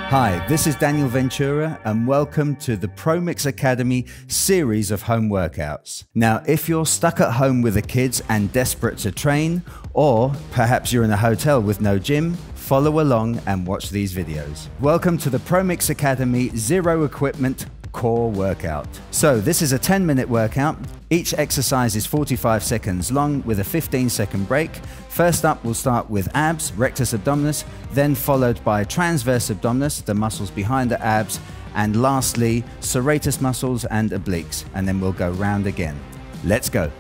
Hi, this is Daniel Ventura and welcome to the PROMiXX Academy series of home workouts. Now, if you're stuck at home with the kids and desperate to train, or perhaps you're in a hotel with no gym, follow along and watch these videos. Welcome to the PROMiXX Academy Zero Equipment Core Workout. So this is a 10-minute workout. Each exercise is 45 seconds long with a 15-second break. First up, we'll start with abs, rectus abdominis, then followed by transverse abdominis, the muscles behind the abs, and lastly, serratus muscles and obliques, and then we'll go round again. Let's go.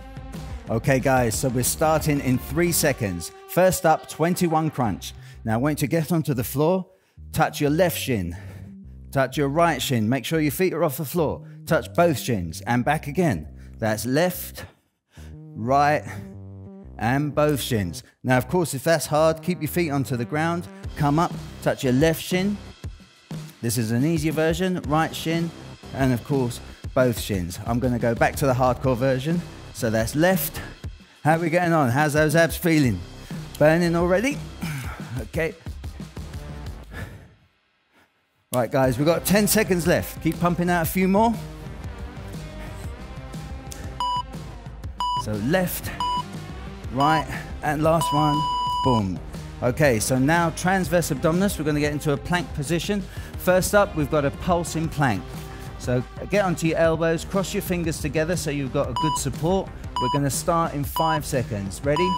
Okay guys, so we're starting in 3 seconds. First up, 21 crunch. Now I want you to get onto the floor, touch your left shin, touch your right shin, make sure your feet are off the floor, touch both shins and back again. That's left, right, and both shins. Now, of course, if that's hard, keep your feet onto the ground, come up, touch your left shin. This is an easier version, right shin, and of course, both shins. I'm gonna go back to the hardcore version. So that's left. How are we getting on? How's those abs feeling? Burning already? Okay. Right, guys, we've got 10 seconds left. Keep pumping out a few more. So left, right, and last one, boom. Okay, so now transverse abdominis, we're gonna get into a plank position. First up, we've got a pulsing plank. So get onto your elbows, cross your fingers together so you've got a good support. We're gonna start in 5 seconds. Ready?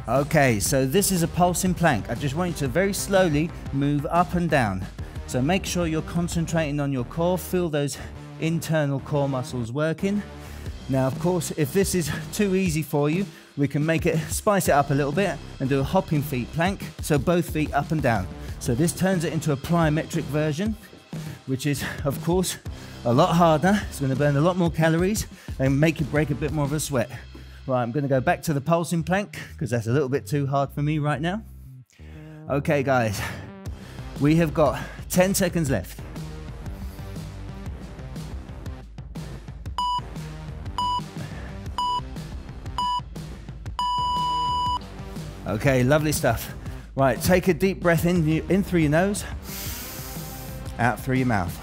Okay, so this is a pulsing plank. I just want you to very slowly move up and down. So make sure you're concentrating on your core, feel those internal core muscles working. Now, of course, if this is too easy for you, we can spice it up a little bit and do a hopping feet plank. So both feet up and down. So this turns it into a plyometric version, which is, of course, a lot harder. It's gonna burn a lot more calories and make you break a bit more of a sweat. Right, I'm gonna go back to the pulsing plank because that's a little bit too hard for me right now. Okay, guys, we have got 10 seconds left. Okay, lovely stuff. Right, take a deep breath in through your nose, out through your mouth.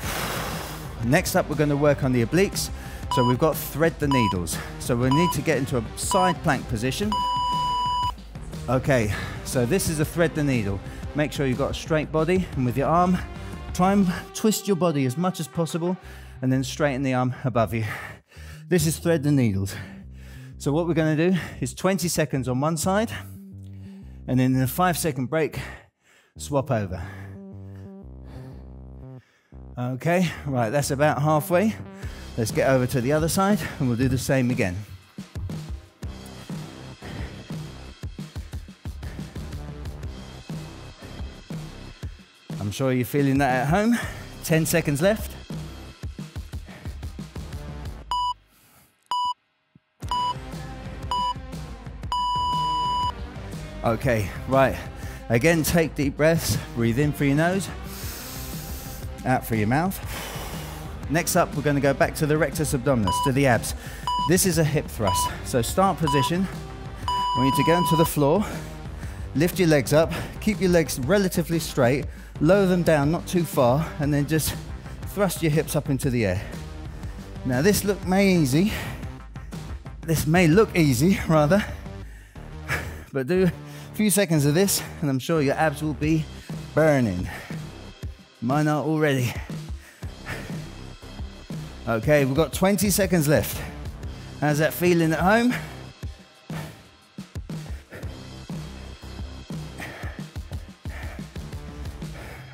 Next up, we're going to work on the obliques. So we've got thread the needles. So we need to get into a side plank position. Okay, so this is a thread the needle. Make sure you've got a straight body, and with your arm, try and twist your body as much as possible and then straighten the arm above you. This is thread the needles. So what we're going to do is 20 seconds on one side, and then in a 5-second break, swap over. Okay, right, that's about halfway. Let's get over to the other side and we'll do the same again. I'm sure you're feeling that at home. 10 seconds left. Okay, right. Again, take deep breaths. Breathe in through your nose, out through your mouth. Next up, we're going to go back to the rectus abdominis, to the abs. This is a hip thrust. So start position. I want you to go into the floor, lift your legs up, keep your legs relatively straight, lower them down, not too far, and then just thrust your hips up into the air. Now this may look easy, rather, but do a few seconds of this, and I'm sure your abs will be burning. Mine are already. Okay, we've got 20 seconds left. How's that feeling at home?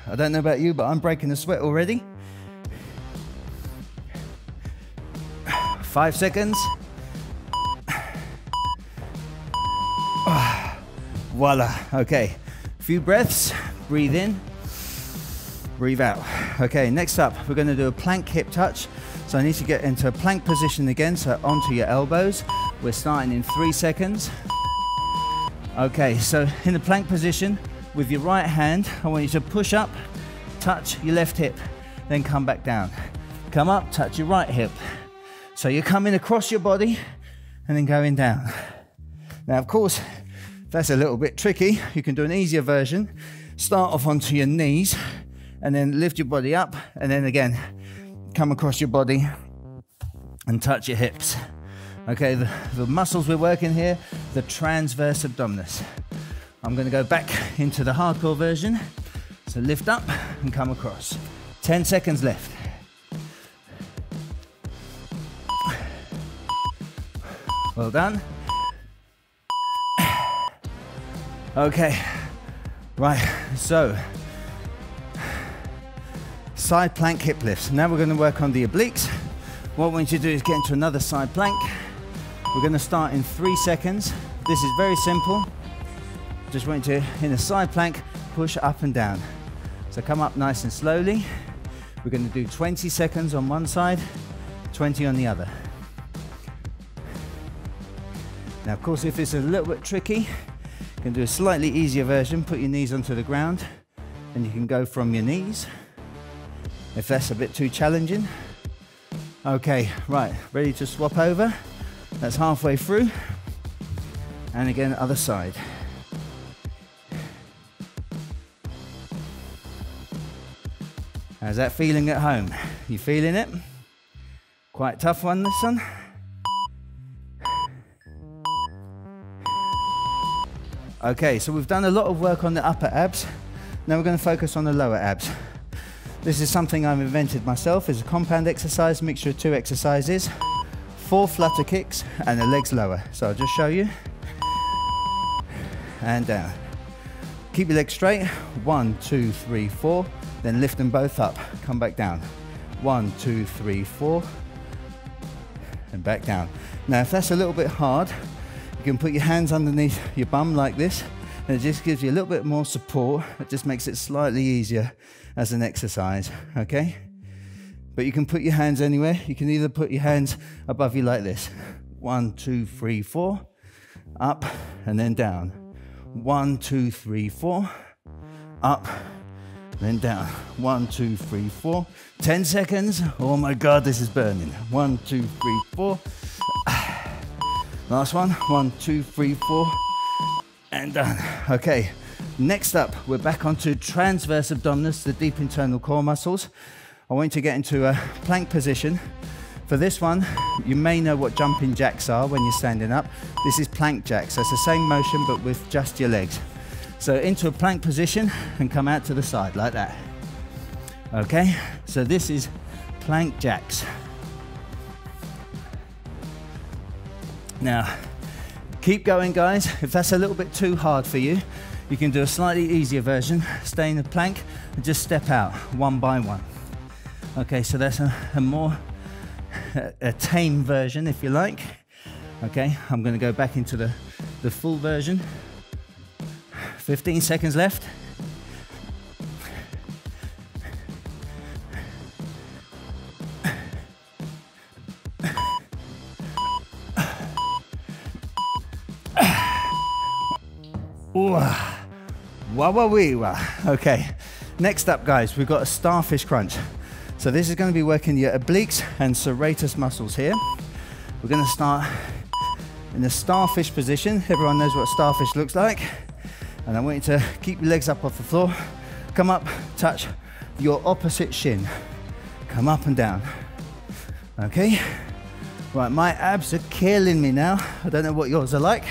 I don't know about you, but I'm breaking a sweat already. 5 seconds. Voila, okay. A few breaths, breathe in, breathe out. Okay, next up, we're gonna do a plank hip touch. So I need to get into a plank position again, so onto your elbows. We're starting in 3 seconds. Okay, so in the plank position, with your right hand, I want you to push up, touch your left hip, then come back down. Come up, touch your right hip. So you're coming across your body and then going down. Now, of course, that's a little bit tricky. You can do an easier version. start off onto your knees and then lift your body up, and then again, come across your body and touch your hips. Okay, the muscles we're working here, the transverse abdominis. I'm going to go back into the hardcore version. So lift up and come across. 10 seconds left. Well done. Okay, right, so side plank hip lifts. Now we're going to work on the obliques. What we want you to do is get into another side plank. We're going to start in 3 seconds. This is very simple. Just want you to, in a side plank, push up and down. So come up nice and slowly. We're going to do 20 seconds on one side, 20 on the other. Now, of course, if it's a little bit tricky, you can do a slightly easier version. Put your knees onto the ground, and you can go from your knees, if that's a bit too challenging. Okay, right, ready to swap over. That's halfway through. And again, other side. How's that feeling at home? You feeling it? Quite a tough one, this one. Okay, so we've done a lot of work on the upper abs. Now we're going to focus on the lower abs. This is something I've invented myself. It's a compound exercise, mixture of 2 exercises, 4 flutter kicks, and the legs lower. So I'll just show you. And down. Keep your legs straight. 1, 2, 3, 4. Then lift them both up. Come back down. 1, 2, 3, 4. And back down. Now, if that's a little bit hard, you can put your hands underneath your bum like this, and it just gives you a little bit more support. It just makes it slightly easier as an exercise, okay? But you can put your hands anywhere. You can either put your hands above you like this. 1, 2, 3, 4. Up and then down. 1, 2, 3, 4. Up, then down. 1, 2, 3, 4. 10 seconds. Oh my God, this is burning. 1, 2, 3, 4. Last one. 1, 2, 3, 4. And done. Okay. Next up, we're back onto transverse abdominis, the deep internal core muscles. I want you to get into a plank position. For this one, you may know what jumping jacks are when you're standing up. This is plank jacks. So it's the same motion, but with just your legs. So into a plank position and come out to the side like that. Okay, so this is plank jacks. Now, keep going, guys. If that's a little bit too hard for you, you can do a slightly easier version. Stay in the plank and just step out one by one. Okay, so that's a more tame version, if you like. Okay, I'm going to go back into the full version. 15 seconds left. Okay, next up, guys, we've got a Starfish Crunch. So this is going to be working your obliques and serratus muscles here. We're going to start in the starfish position. Everyone knows what a starfish looks like. And I want you to keep your legs up off the floor. Come up, touch your opposite shin. Come up and down. Okay? Right, my abs are killing me now. I don't know what yours are like.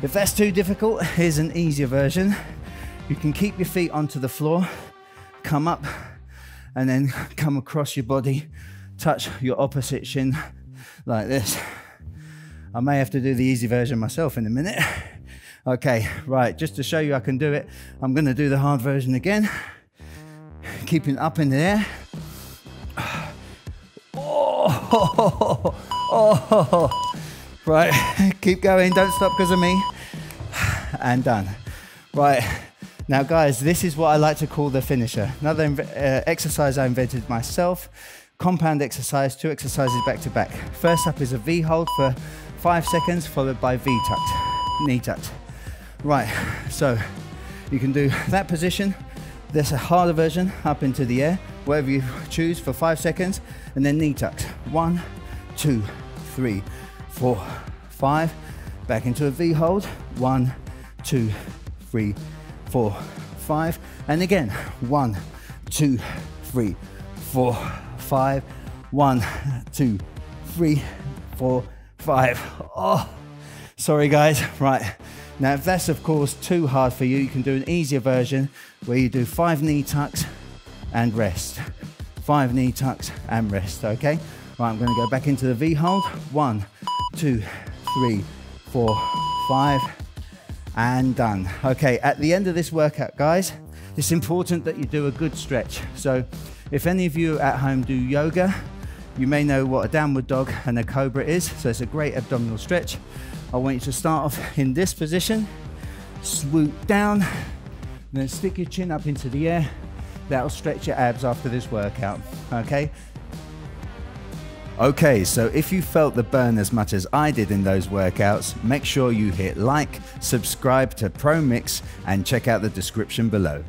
If that's too difficult, here's an easier version. You can keep your feet onto the floor, come up, and then come across your body, touch your opposite shin like this. I may have to do the easy version myself in a minute. Okay, right, just to show you I can do it, I'm gonna do the hard version again. Keeping up in the air. Oh. Right, keep going, don't stop because of me. And done. Right, now guys, this is what I like to call the finisher. Another exercise I invented myself. Compound exercise, 2 exercises back to back. First up is a V hold for 5 seconds, followed by V tucked, knee tucked. Right, so you can do that position. There's a harder version, up into the air, whatever you choose, for 5 seconds, and then knee tucked. 1, 2, 3, 4, 5. Back into a V hold. 1, 2, 3, 4, 5. And again, 1, 2, 3, 4, 5. 1, 2, 3, 4, 5. Oh, sorry guys. Right. Now, if that's of course too hard for you, you can do an easier version where you do 5 knee tucks and rest. 5 knee tucks and rest, okay? Right, I'm gonna go back into the V hold. 1, 2, 3, 4, 5, and done. Okay, at the end of this workout, guys, it's important that you do a good stretch. So if any of you at home do yoga, you may know what a downward dog and a cobra is. So it's a great abdominal stretch. I want you to start off in this position, swoop down, then stick your chin up into the air. That'll stretch your abs after this workout, okay? Okay, so if you felt the burn as much as I did in those workouts, make sure you hit like, subscribe to PROMiXX, and check out the description below.